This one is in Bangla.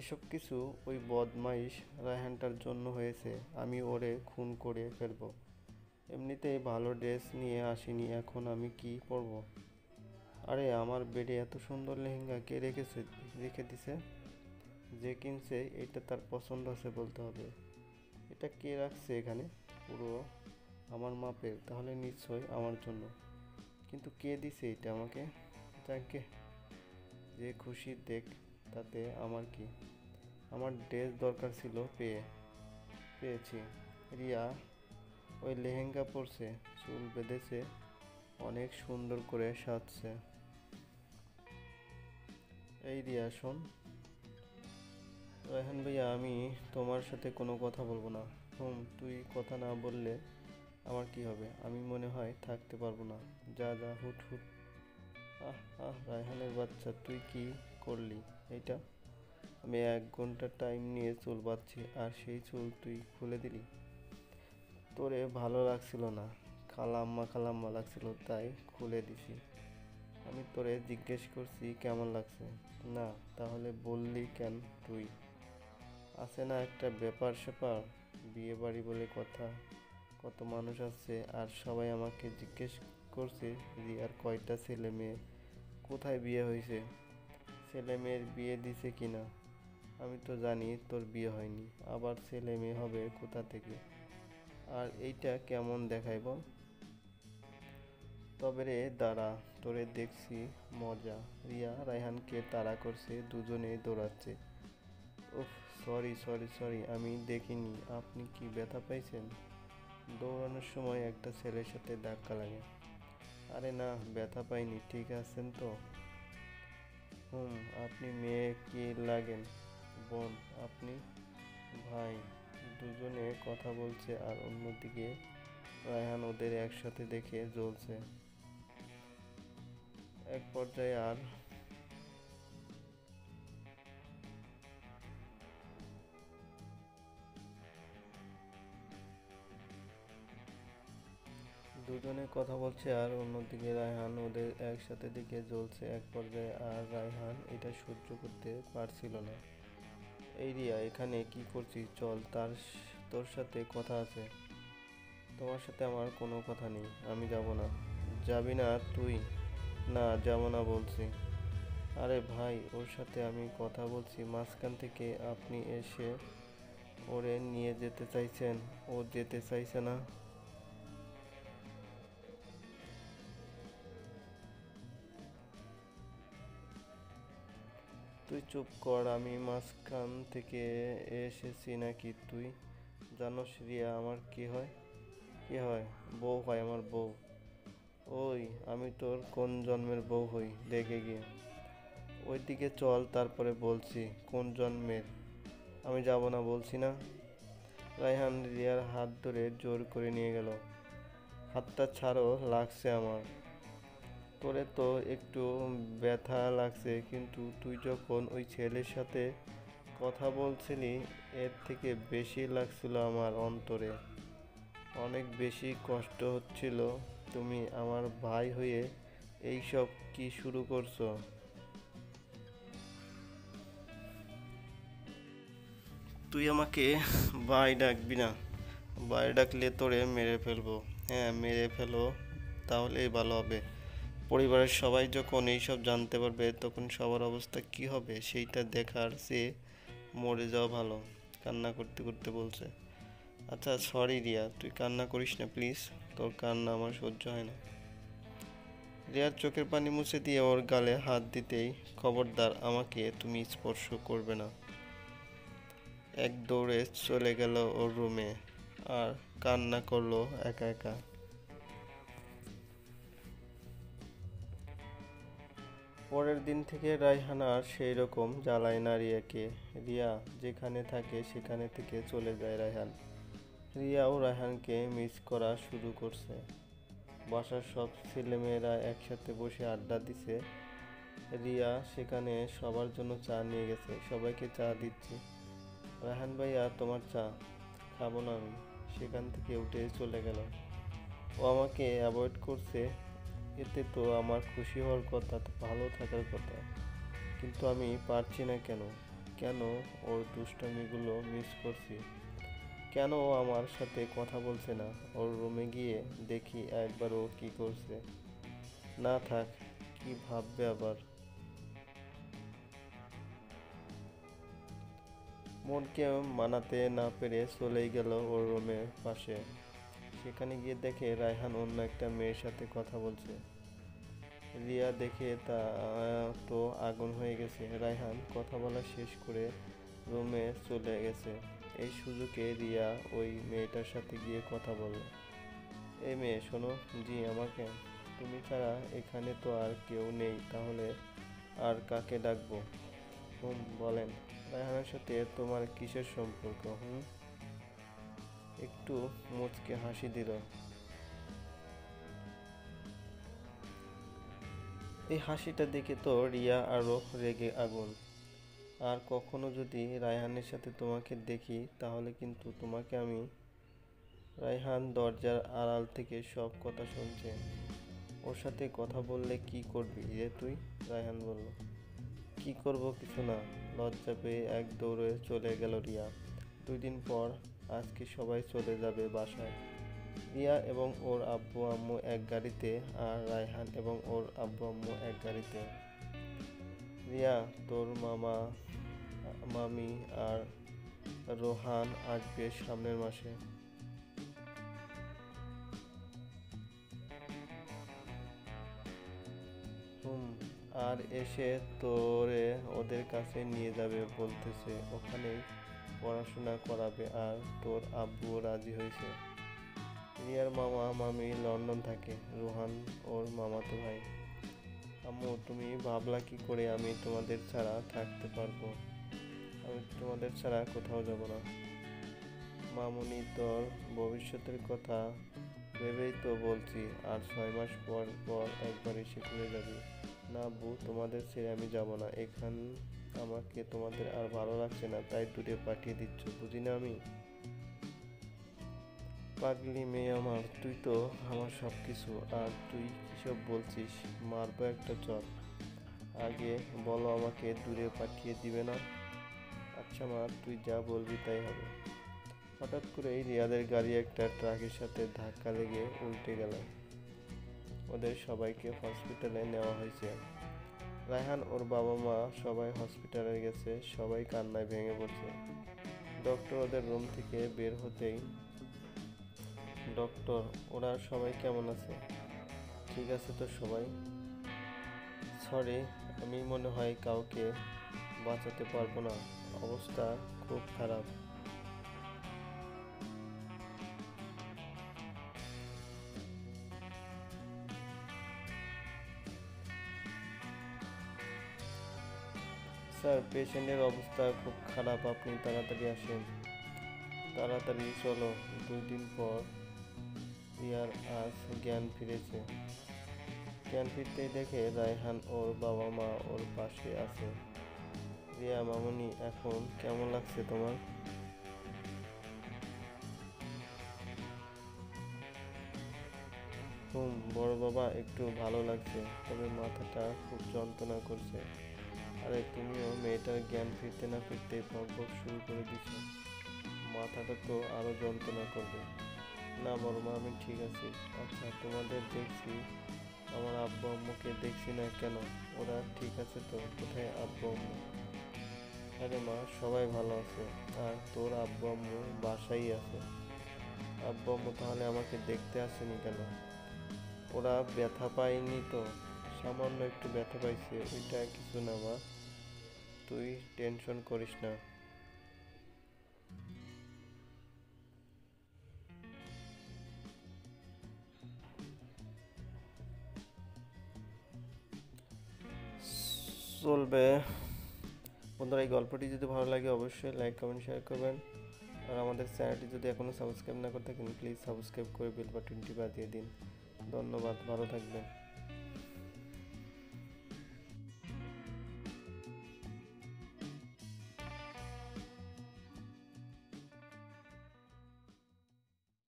এসব কিছু ওই বদমাইশ রায়হানটার জন্য হয়েছে। আমি ওরে খুন করে ফেলবো। এমনিতেই ভালো ড্রেস নিয়ে আসিনি, এখন আমি কি পরবো? আরে আমার বেডে এত সুন্দর লেহেঙ্গা কে রেখে দিছে? যে কিনছে এটা তার পছন্দ আছে বলতে হবে। এটা কে রাখছে এখানে? পুরো আমার মাপের, তাহলে নিশ্চয়ই আমার জন্য। কিন্তু কে দিছে এটা আমাকে? যাকে যে খুশি দেখ, তাতে আমার কি। আমার ড্রেস দরকার ছিল, পেয়েছি। রিয়া ওই লেহেঙ্গা পরছে, চুল বেঁধেছে, অনেক সুন্দর করে সাজছে। এই রিয়া শোন। রায়হান ভাইয়া, আমি তোমার সাথে কোনো কথা বলবো না। তুই কথা না বললে আমার কি হবে? আমি মনে হয় থাকতে পারবো না। যা যা, হুট হুট। আহ আহ, রায়হানের বাচ্চা, তুই কি করলি এইটা? আমি 1 ঘন্টা টাইম নিয়ে চুল বাঁধছি, আর সেই চুল তুই খুলে দিলি? তোরে ভালো লাগছিল না, খালাম্মা খালাম্মা লাগছিল, তাই খুলে দিছি। আমি তোরে জিজ্ঞেস করছি কেমন লাগছে? না, তাহলে বললি কেন তুই? আছে না একটা ব্যাপার স্যাপার, বিয়ে বাড়ি বলে কথা, কত মানুষ আছে, আর সবাই আমাকে জিজ্ঞেস করছে রিয়ার কয়টা ছেলে মেয়ে, কোথায় বিয়ে হয়েছে, ছেলে মেয়ের বিয়ে দিছে কিনা। আমি তো জানি তোর বিয়ে হয়নি, আবার ছেলে মেয়ে হবে কোথা থেকে? আর এইটা কেমন দেখায় বল? তবে রে দাঁড়া, তোরে দেখছি মজা। রিয়া রায়হানকে তাড়া করছে, দুজনেই দৌড়াচ্ছে। উফ, সরি সরি সরি, আমি দেখিনি। আপনি কি ব্যথা পাইছেন? দৌড়ানোর সময় একটা ছেলের সাথে ধাক্কা লাগে। আরে না, ব্যথা পাইনি, ঠিক আছেন তো? আপনি মেয়ে কি লাগেন? বোন। আপনি ভাই। দুজনে কথা বলছে, আর অন্যদিকে রায়হান ওদের একসাথে দেখে জ্বলছে। এক পর্যায়ে আর দুজনে কথা বলছে, আর অন্যদিকে রায়হান ওদের একসাথে দেখে জ্বলছে। এক পর্যায়ে আর রায়হান এটা সহ্য করতে পারছিল না। এই রিয়া, এখানে কি করছিস? চল, তোর সাথে কথা আছে। তোমার সাথে আমার কোনো কথা নেই, আমি যাব না। যাবি না তুই? না, যাব না বলছি। আরে ভাই, ওর সাথে আমি কথা বলছি, মাঝখান থেকে আপনি এসে ওরে নিয়ে যেতে চাইছেন। ও যেতে চাইছে না। তুই চুপ কর, আমি মাঝখান থেকে এসেছি নাকি? তুই জানোস রিয়া আমার কি হয়? কি হয়? বউ হয়, আমার বউ। ওই, আমি তোর কোন জন্মের বউ হই দেখে গিয়ে। ওইদিকে চল, তারপরে বলছি কোন জন্মের। আমি যাব না বলছি না। রায়হান রিয়ার হাত ধরে জোর করে নিয়ে গেল। হাতটা ছাড়ো, লাগছে আমার। তোরে তো একটু ব্যথা লাগছে, কিন্তু তুই যখন ওই ছেলের সাথে কথা বলছিলি, এর থেকে বেশি লাগছিল আমার অন্তরে। অনেক বেশি কষ্ট হচ্ছিল। তুমি আমার ভাই হয়ে এইসব কি শুরু করছো? তুই আমাকে ভাই ডাকবি না। ভাই ডাকলে তোরে মেরে ফেলবো। হ্যাঁ, মেরে ফেলো, তাহলেই ভালো হবে। পরিবারের সবাই যখন এইসব জানতে পারবে, তখন সবার অবস্থা কি হবে সেইটা দেখার চেয়ে মরে যাওয়া ভালো। কান্না করতে করতে বলছে। আচ্ছা সরি রিয়া, তুই কান্না করিস না প্লিজ। তোর কান্না আমার সহ্য হয় না। রিয়ার চোখের পানি মুছে দিয়ে ওর গালে হাত দিতেই, খবরদার, আমাকে তুমি স্পর্শ করবে না। এক দৌড়ে চলে গেল ওর রুমে, আর কান্না করলো একা একা। পরের দিন থেকে রায়হান আর সেই রকম জ্বালায় না রিয়াকে। রিয়া যেখানে থাকে সেখানে থেকে চলে যায় রায়হান। রিয়াও রায়হানকে মিস করা শুরু করছে। বাসার সব ছেলেমেয়েরা একসাথে বসে আড্ডা দিছে। রিয়া সেখানে সবার জন্য চা নিয়ে গেছে, সবাইকে চা দিচ্ছি। রায়হান ভাইয়া, তোমার চা। খাবো না আমি। সেখান থেকে উঠে চলে গেল। ও আমাকে অ্যাভয়েড করছে, এতে তো আমার খুশি হওয়ার কথা, তো ভালো থাকার কথা, কিন্তু আমি পারছি না কেন? কেন ওর দুষ্টামিগুলো মিস করছি, কেন ও আমার সাথে কথা বলছে না। ওর রুমে গিয়ে দেখি একবার ও কি করছে। না থাক, কি ভাববে আবার। মনকে মানাতে না পেরে চলেই গেল ওর রুমের পাশে। সেখানে গিয়ে দেখে রায়হান অন্য একটা মেয়ের সাথে কথা বলছে। রিয়া দেখে তা তো আগুন হয়ে গেছে। রায়হান কথা বলা শেষ করে রুমে চলে গেছে। এই সুযোগে রিয়া ওই মেয়েটার সাথে গিয়ে কথা বলল। এই মেয়ে শোনো। জি আমাকে? তুমি ছাড়া এখানে তো আর কেউ নেই, তাহলে আর কাকে ডাকবো? বলেন। রায়হানের সাথে তোমার কিসের সম্পর্ক? একটু মুচকে হাসি দিল। এই হাসিটা দেখে তো রিয়া আরো রেগে আগুন। আর কখনো যদি রায়হানের সাথে তোমাকে দেখি তাহলে কিন্তু তোমাকে আমি। রায়হান দরজার আড়াল থেকে সব কথা শুনছে। ওর সাথে কথা বললে কি করবি রে তুই? রায়হান বলল। কি করব, কিছু না। লজ্জা পেয়ে এক দৌড়ে চলে গেল রিয়া। 2 দিন পর আজকে সবাই চলে যাবে বাসায়। রিয়া এবং ওর আব্বু আম্মু এক গাড়িতে, আর রায়হান এবং ওর আব্বু আম্মু এক গাড়িতে। রিয়া, তোর মামা মামি আর রোহান আসবে সামনের মাসে। আর এসে তোরে ওদের কাছে নিয়ে যাবে বলতেছে, ওখানেই পড়াশোনা করাবে। আর তোর আব্বুও রাজি হয়েছে। রিয়ার মামা মামি লন্ডন থাকে। রোহান ওর মামাতো ভাই। আম্মু, তুমি ভাবলা কি করে আমি তোমাদের ছাড়া থাকতে পারবো? আমি তোমাদের ছাড়া কোথাও যাব না। মামুনি, তোর ভবিষ্যতের কথা ভেবেই তো বলছি। আর 6 মাস পর পর একবার এসে ঘুরে যাবি। না আব্বু, তোমাদের ছেড়ে আমি যাব না। এখান আমাকে তোমাদের আর ভালো লাগছে না, তাই দূরে পাঠিয়ে দিচ্ছ, বুঝি না আমি? পাগলি মেয়ে আমার, তুই তো আমার সব কিছু, আর তুই কিসব বলছিস? মারবো একটা চর। আগে বলো, আমাকে দূরে পাঠিয়ে দিবে না? আচ্ছা মা, তুই যা বলবি তাই হবে। হঠাৎ করেই রিয়াদের গাড়ি একটা ট্রাকের সাথে ধাক্কা লেগে উল্টে গেল। ওদের সবাইকে হসপিটালে নেওয়া হয়েছে। রায়হান, ওর বাবা মা সবাই হসপিটালে গেছে। সবাই কান্নায় ভেঙে পড়ছে। ডক্টর ওদের রুম থেকে বের হতেই, ডক্টর, ওরা সবাই কেমন আছে? ঠিক আছে তো সবাই? সরি, আমি মনে হয় কাউকে বাঁচাতে পারবো না। অবস্থা খুব খারাপ। স্যার, পেশেন্টের অবস্থা খুব খারাপ, আপনি তাড়াতাড়ি আসেন। তাড়াতাড়ি চলো। 2 দিন পর রিয়ার আজ জ্ঞান ফিরেছে। জ্ঞান ফিরতেই দেখে রায়হান ওর বাবা মা ওর পাশে আছে। রিয়া, মামুনি, এখন কেমন লাগছে তোমার? বড় বাবা, একটু ভালো লাগছে, তবে মাথাটা খুব যন্ত্রণা করছে। আরে তুমিও মেয়েটার জ্ঞান ফিরতে না ফিরতেই বকবক শুরু করে দিছো। মাথাটা তো আরো যন্ত্রণা করবে। না বড় মা, আমি ঠিক আছি। আচ্ছা, তোমাদের দেখছি, আমার আব্বু আম্মুকে দেখছি না কেন? ওরা ঠিক আছে তো? কোথায় আব্বু আম্মু? আরে মা, সবাই ভালো আছে। আর তোর আব্বু আম্মু বাসায় আছে। আব্বু আম্মু তাহলে আমাকে দেখতে আসেনি কেন? ওরা ব্যথা পায়নি তো? সামান্য একটু ব্যথা পাইছে, ওইটা কিছু না মা, তুই টেনশন করিস না। চলবে। বন্ধুরা, এই গল্পটি যদি ভালো লাগে অবশ্যই লাইক কমেন্ট শেয়ার করবেন। আর আমাদের চ্যানেলটি যদি এখনও সাবস্ক্রাইব না করে থাকেন প্লিজ সাবস্ক্রাইব করে বেল বাটনটি বাজিয়ে দিন। ধন্যবাদ, ভালো থাকবেন।